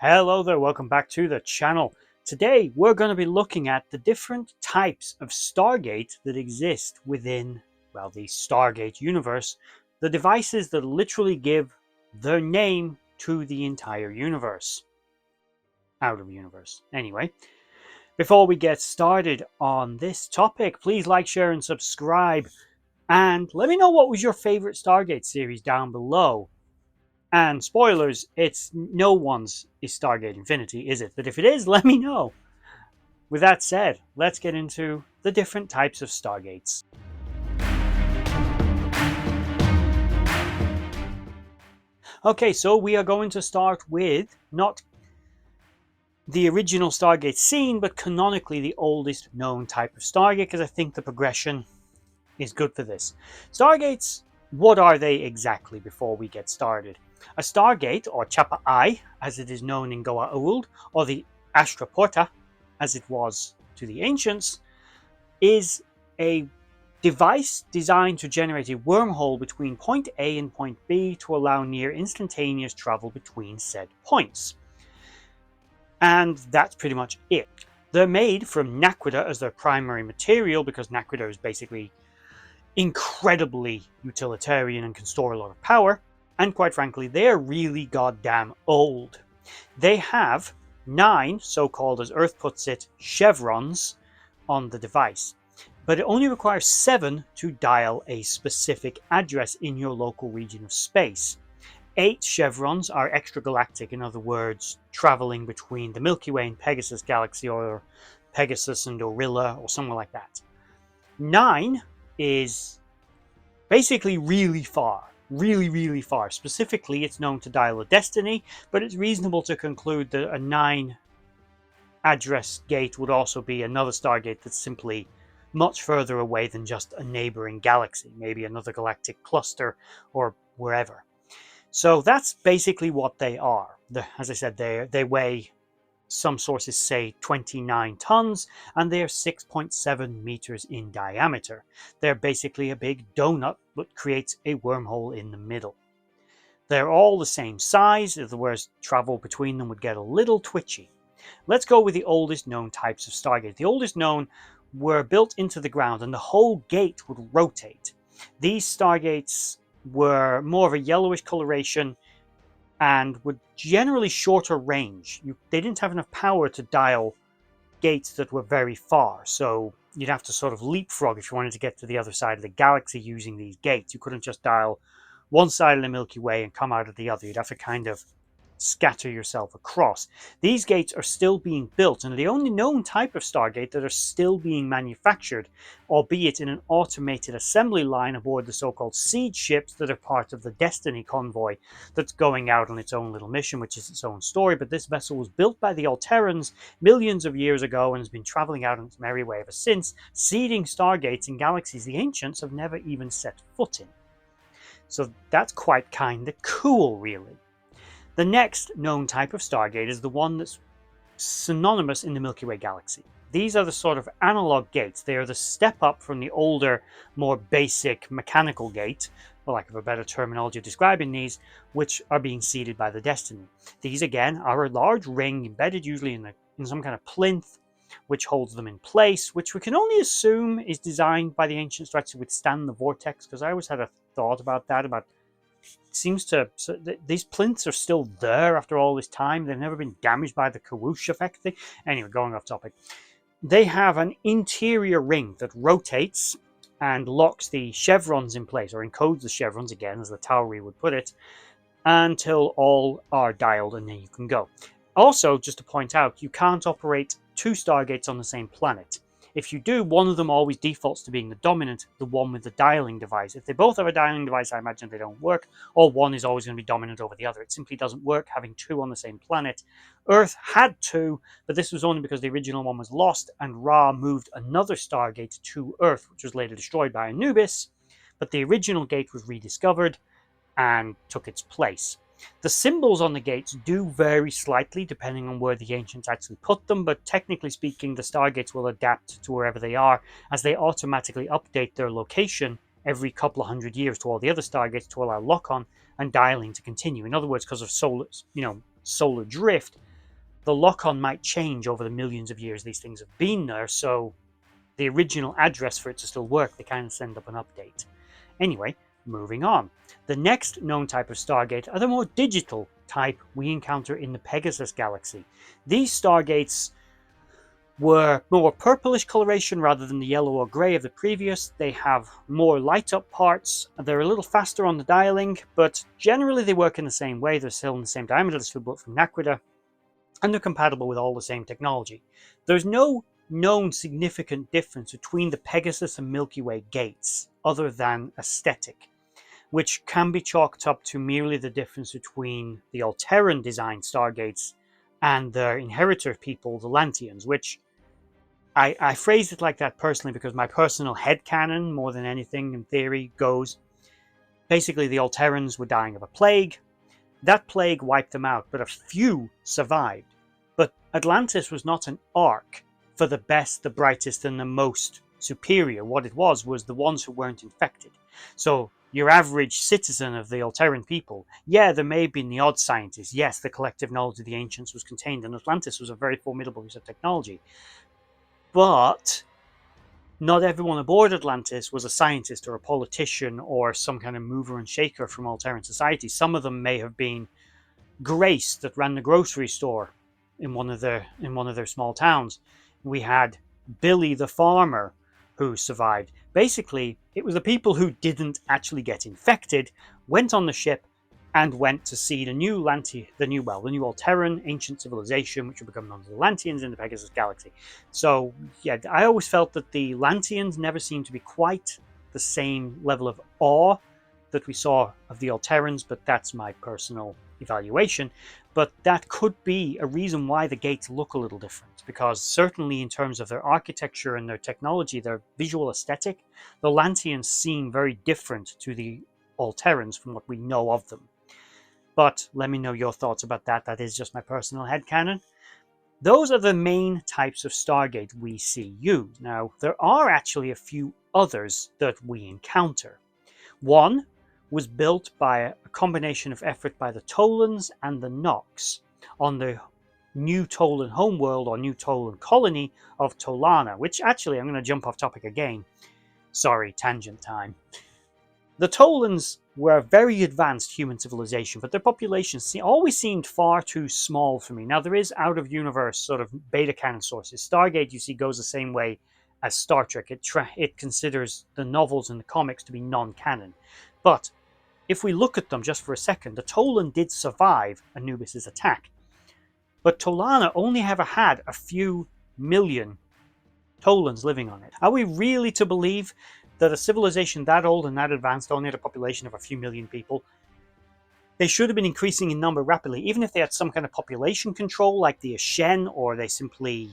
Hello there, welcome back to the channel. Today we're going to be looking at the different types of Stargate that exist within, well, the Stargate universe. The devices that literally give their name to the entire universe. Out of universe. Anyway, before we get started on this topic, please like, share and subscribe. And let me know what was your favorite Stargate series down below. And spoilers, it's no one's is Stargate Infinity, is it? But if it is, let me know. With that said, let's get into the different types of Stargates. Okay, so we are going to start with not the original Stargate scene, but canonically the oldest known type of Stargate, because I think the progression is good for this. Stargates, what are they exactly before we get started? A Stargate, or Chapa I, as it is known in Goa'uld, or the Astra Porta, as it was to the ancients, is a device designed to generate a wormhole between point A and point B to allow near instantaneous travel between said points. And that's pretty much it. They're made from naquadah as their primary material because naquadah is basically incredibly utilitarian and can store a lot of power. And quite frankly, they're really goddamn old. They have 9, so-called as Earth puts it, chevrons on the device. But it only requires 7 to dial a specific address in your local region of space. 8 chevrons are extragalactic, in other words, traveling between the Milky Way and Pegasus galaxy, or Pegasus and Orilla, or somewhere like that. 9 is basically really far. Really far. Specifically, it's known to dial a destiny, but it's reasonable to conclude that a 9 address gate would also be another Stargate that's simply much further away than just a neighboring galaxy, maybe another galactic cluster or wherever. So that's basically what they are. As I said, they weigh, some sources say 29 tons, and they're 6.7 meters in diameter. They're basically a big donut that creates a wormhole in the middle. They're all the same size, in other words, travel between them would get a little twitchy. Let's go with the oldest known types of Stargate. The oldest known were built into the ground, and the whole gate would rotate. These Stargates were more of a yellowish coloration and were generally shorter range. They didn't have enough power to dial gates that were very far, so you'd have to sort of leapfrog if you wanted to get to the other side of the galaxy using these gates. You couldn't just dial one side of the Milky Way and come out of the other. You'd have to kind of scatter yourself across. These gates are still being built, and are the only known type of Stargate that are still being manufactured, albeit in an automated assembly line aboard the so-called seed ships that are part of the Destiny convoy that's going out on its own little mission, which is its own story. But this vessel was built by the Alterans millions of years ago and has been traveling out on its merry way ever since, seeding Stargates in galaxies the ancients have never even set foot in. So that's quite kind of cool, really. The next known type of Stargate is the one that's synonymous in the Milky Way galaxy. These are the sort of analog gates. They are the step up from the older, more basic mechanical gate, for lack of a better terminology of describing these, which are being seeded by the Destiny. These, again, are a large ring embedded usually in some kind of plinth, which holds them in place, which we can only assume is designed by the ancients to actually withstand the vortex, because I always had a thought about that, these plinths are still there after all this time. They've never been damaged by the Kawoosh effect thing. Anyway, going off topic. They have an interior ring that rotates and locks the chevrons in place, or encodes the chevrons, again, as the Tauri would put it, until all are dialed, and then you can go. Also, just to point out, you can't operate 2 Stargates on the same planet. If you do, one of them always defaults to being the dominant, the one with the dialing device. If they both have a dialing device, I imagine they don't work, or one is always going to be dominant over the other. It simply doesn't work having 2 on the same planet. Earth had 2, but this was only because the original one was lost, and Ra moved another Stargate to Earth, which was later destroyed by Anubis, but the original gate was rediscovered and took its place. The symbols on the gates do vary slightly depending on where the ancients actually put them, but technically speaking, the Stargates will adapt to wherever they are, as they automatically update their location every couple of hundred years to all the other Stargates to allow lock-on and dialing to continue. In other words, because of solar drift, the lock-on might change over the millions of years these things have been there, so the original address for it to still work, they kind of send up an update. Anyway, moving on. The next known type of Stargate are the more digital type we encounter in the Pegasus galaxy. These Stargates were more purplish coloration rather than the yellow or grey of the previous. They have more light up parts. They're a little faster on the dialing, but generally they work in the same way. They're still in the same diameter as built from Naquita, and they're compatible with all the same technology. There's no known significant difference between the Pegasus and Milky Way gates other than aesthetic, which can be chalked up to merely the difference between the Alterran designed Stargates and their inheritor people, the Lanteans, which I phrase it like that personally because my personal headcanon, more than anything in theory, goes basically the Alterrans were dying of a plague. That plague wiped them out, but a few survived. But Atlantis was not an ark for the best, the brightest, and the most superior. What it was the ones who weren't infected. So your average citizen of the Alterran people, yeah, there may have been the odd scientist. Yes, the collective knowledge of the ancients was contained, and Atlantis was a very formidable piece of technology. But not everyone aboard Atlantis was a scientist or a politician or some kind of mover and shaker from Alterran society. Some of them may have been Grace that ran the grocery store in one of their small towns. We had Billy the farmer who survived. Basically, it was the people who didn't actually get infected, went on the ship, and went to see the new Alterran ancient civilization, which would become known as the Lanteans in the Pegasus galaxy. So, yeah, I always felt that the Lanteans never seemed to be quite the same level of awe that we saw of the Alterrans, but that's my personal evaluation. But that could be a reason why the gates look a little different, because certainly in terms of their architecture and their technology, their visual aesthetic, the Lanteans seem very different to the Alterrans from what we know of them. But let me know your thoughts about that. That is just my personal headcanon. Those are the main types of Stargate we see used. Now, there are actually a few others that we encounter. One was built by a combination of effort by the Tolans and the Nox on the new Tolan homeworld or new Tolan colony of Tolana, which actually, I'm going to jump off topic again. Sorry, tangent time. The Tolans were a very advanced human civilization, but their population always seemed far too small for me. Now, there is out-of-universe sort of beta canon sources. Stargate, you see, goes the same way as Star Trek. It considers the novels and the comics to be non-canon. But if we look at them just for a second, the Tolan did survive Anubis' attack. But Tolana only ever had a few million Tolans living on it. Are we really to believe that a civilization that old and that advanced only had a population of a few million people? They should have been increasing in number rapidly, even if they had some kind of population control like the Ashen, or they simply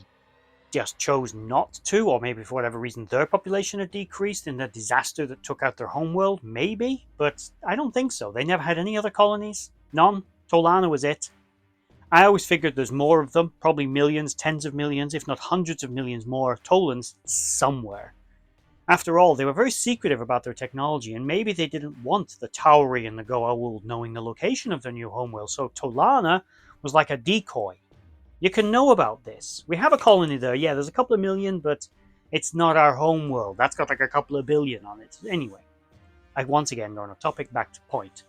just chose not to, or maybe for whatever reason their population had decreased in the disaster that took out their homeworld, maybe, but I don't think so. They never had any other colonies. None. Tolana was it. I always figured there's more of them, probably millions, tens of millions, if not hundreds of millions more Tolans somewhere. After all, they were very secretive about their technology, and maybe they didn't want the Tauri and the Goa'uld knowing the location of their new homeworld, so Tolana was like a decoy. You can know about this. We have a colony there, yeah, there's a couple of million, but it's not our homeworld. That's got like a couple of billion on it. Anyway, once again going off topic, back to point.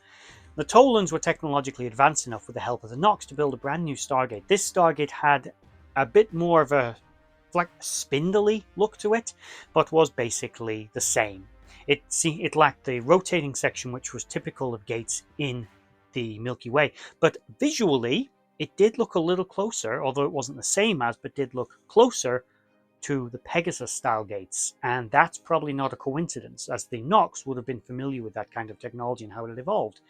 The Tolans were technologically advanced enough with the help of the Nox to build a brand new Stargate. This Stargate had a bit more of a like spindly look to it, but was basically the same. It lacked the rotating section, which was typical of gates in the Milky Way, but visually it did look a little closer, although it wasn't the same as, but did look closer to the Pegasus style gates, and that's probably not a coincidence, as the Nox would have been familiar with that kind of technology and how it had evolved.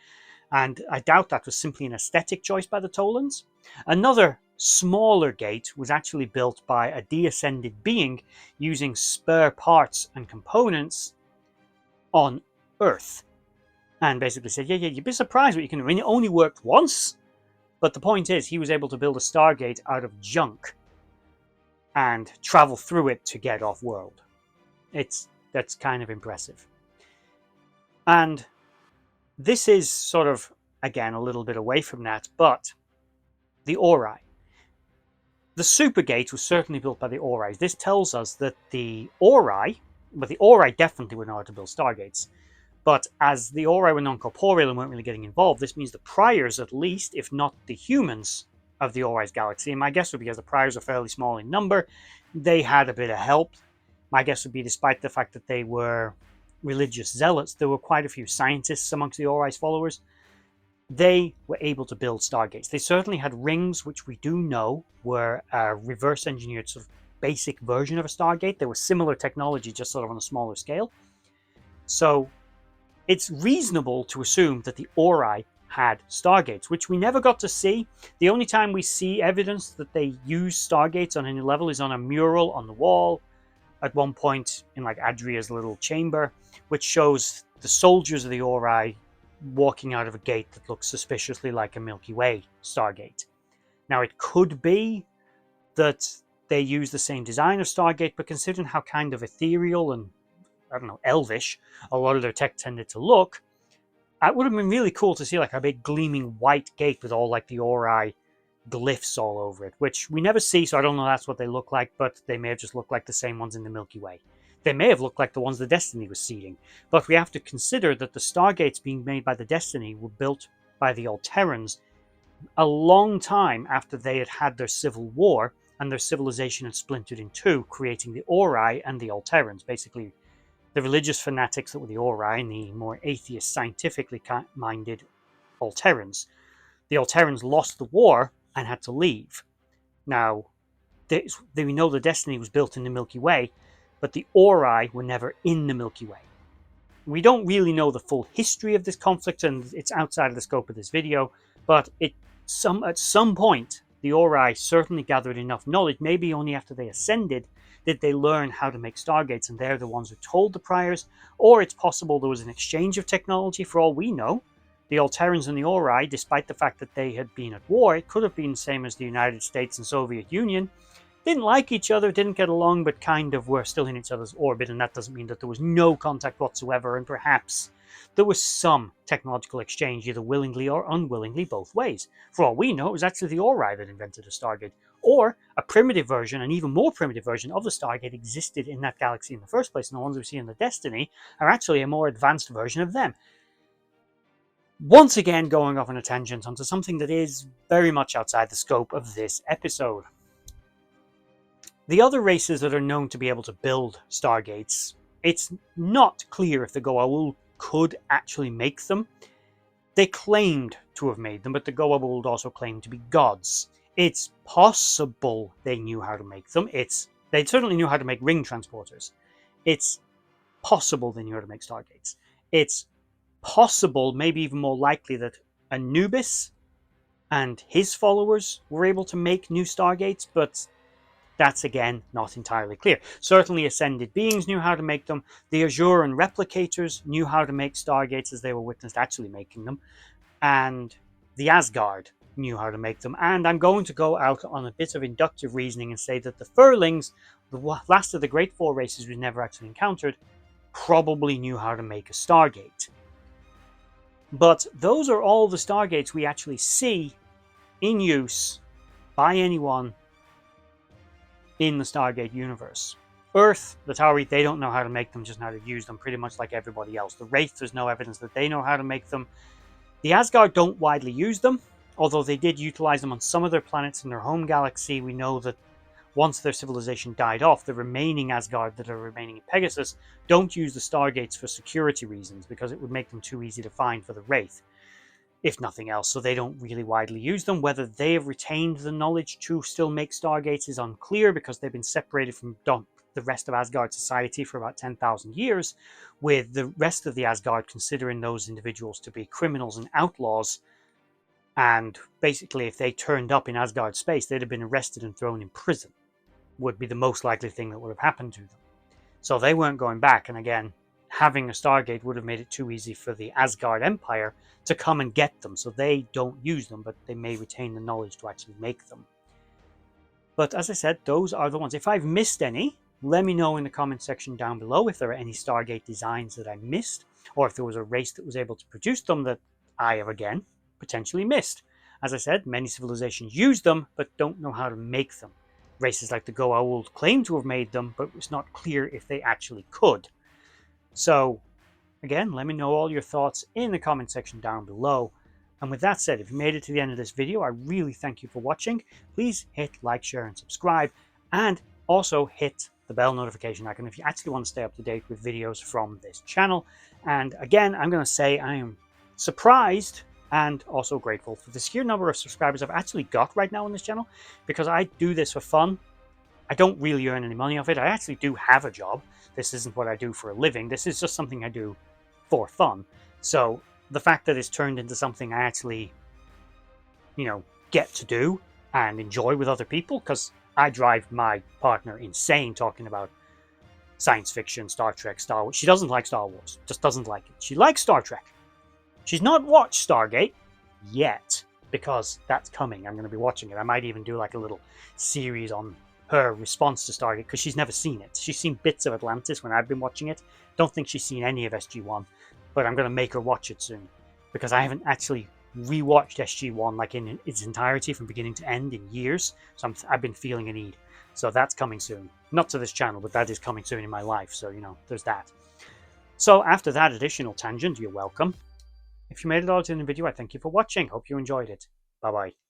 And I doubt that was simply an aesthetic choice by the Tolans. Another smaller gate was actually built by a deascended being using spare parts and components on Earth. And basically said, yeah, you'd be surprised what you can do. I mean, it only worked once, but the point is he was able to build a Stargate out of junk and travel through it to get off-world. That's kind of impressive. And this is sort of, again, a little bit away from that, but the Ori. The Supergate was certainly built by the Ori. This tells us that the Ori, but the Ori definitely would know how to build Stargates. But as the Ori were non-corporeal and weren't really getting involved, this means the Priors, at least, if not the humans of the Ori's galaxy, and my guess would be because the Priors are fairly small in number, they had a bit of help. My guess would be, despite the fact that they were religious zealots, there were quite a few scientists amongst the Ori's followers. They were able to build Stargates. They certainly had rings, which we do know were a reverse engineered sort of basic version of a Stargate. They were similar technology, just sort of on a smaller scale. So it's reasonable to assume that the Ori had Stargates, which we never got to see. The only time we see evidence that they use Stargates on any level is on a mural on the wall at one point in like Adria's little chamber, which shows the soldiers of the Ori walking out of a gate that looks suspiciously like a Milky Way Stargate. Now, it could be that they use the same design of Stargate, but considering how kind of ethereal and, I don't know, elvish a lot of their tech tended to look, it would have been really cool to see like a big gleaming white gate with all like the Ori glyphs all over it, which we never see, so I don't know that's what they look like, but they may have just looked like the same ones in the Milky Way. They may have looked like the ones the Destiny was seeding, but we have to consider that the Stargates being made by the Destiny were built by the Alterans a long time after they had had their civil war and their civilization had splintered in two, creating the Ori and the Alterans, basically the religious fanatics that were the Ori and the more atheist, scientifically minded Alterans. The Alterans lost the war and had to leave. Now, we know the Destiny was built in the Milky Way, but the Ori were never in the Milky Way. We don't really know the full history of this conflict, and it's outside of the scope of this video, but at some point, the Ori certainly gathered enough knowledge, maybe only after they ascended, did they learn how to make Stargates, and they're the ones who told the Priors, or it's possible there was an exchange of technology for all we know. The Alterans and the Ori, despite the fact that they had been at war, it could have been the same as the United States and Soviet Union, didn't like each other, didn't get along, but kind of were still in each other's orbit, and that doesn't mean that there was no contact whatsoever, and perhaps there was some technological exchange, either willingly or unwillingly, both ways. For all we know, it was actually the Ori that invented a Stargate, or a primitive version, an even more primitive version of the Stargate existed in that galaxy in the first place, and the ones we see in the Destiny are actually a more advanced version of them. Once again, going off on a tangent onto something that is very much outside the scope of this episode. The other races that are known to be able to build Stargates, it's not clear if the Goa'uld could actually make them. They claimed to have made them, but the Goa'uld also claimed to be gods. It's possible they knew how to make them. They certainly knew how to make ring transporters. It's possible they knew how to make Stargates. It's possible, maybe even more likely, that Anubis and his followers were able to make new Stargates, but that's again not entirely clear. Certainly ascended beings knew how to make them. The Azuran replicators knew how to make Stargates as they were witnessed actually making them. And the Asgard knew how to make them. And I'm going to go out on a bit of inductive reasoning and say that the Furlings, the last of the Great Four races we've never actually encountered, probably knew how to make a Stargate. But those are all the Stargates we actually see in use by anyone in the Stargate universe. Earth, the Tauri, they don't know how to make them, just know how to use them, pretty much like everybody else. The Wraith, there's no evidence that they know how to make them. The Asgard don't widely use them, although they did utilize them on some of their planets in their home galaxy. We know that once their civilization died off, the remaining Asgard that are remaining in Pegasus don't use the Stargates for security reasons, because it would make them too easy to find for the Wraith, if nothing else, so they don't really widely use them. Whether they have retained the knowledge to still make Stargates is unclear, because they've been separated from the rest of Asgard society for about 10,000 years, with the rest of the Asgard considering those individuals to be criminals and outlaws, and basically if they turned up in Asgard space, they'd have been arrested and thrown in prison, would be the most likely thing that would have happened to them. So they weren't going back, and again, having a Stargate would have made it too easy for the Asgard Empire to come and get them, so they don't use them, but they may retain the knowledge to actually make them. But as I said, those are the ones. If I've missed any, let me know in the comment section down below if there are any Stargate designs that I missed, or if there was a race that was able to produce them that I have, again, potentially missed. As I said, many civilizations use them, but don't know how to make them. races like the Goa'uld claim to have made them, but it's not clear if they actually could. So, again, let me know all your thoughts in the comment section down below. And with that said, if you made it to the end of this video, I really thank you for watching. Please hit like, share, and subscribe, and also hit the bell notification icon if you actually want to stay up to date with videos from this channel. And again, I'm going to say I am surprised and also grateful for the sheer number of subscribers I've actually got right now on this channel, because I do this for fun. I don't really earn any money off it. I actually do have a job. This isn't what I do for a living. This is just something I do for fun. So the fact that it's turned into something I actually, get to do and enjoy with other people, because I drive my partner insane talking about science fiction, Star Trek, Star Wars. She doesn't like Star Wars, just doesn't like it. She likes Star Trek. She's not watched Stargate yet, because that's coming. I'm going to be watching it. I might even do like a little series on her response to Stargate, because she's never seen it. She's seen bits of Atlantis when I've been watching it. Don't think she's seen any of SG-1, but I'm going to make her watch it soon, because I haven't actually rewatched SG-1 like in its entirety from beginning to end in years. So I've been feeling a need. So that's coming soon. Not to this channel, but that is coming soon in my life. So, there's that. So after that additional tangent, you're welcome. If you made it all to the end of the video, I thank you for watching. Hope you enjoyed it. Bye-bye.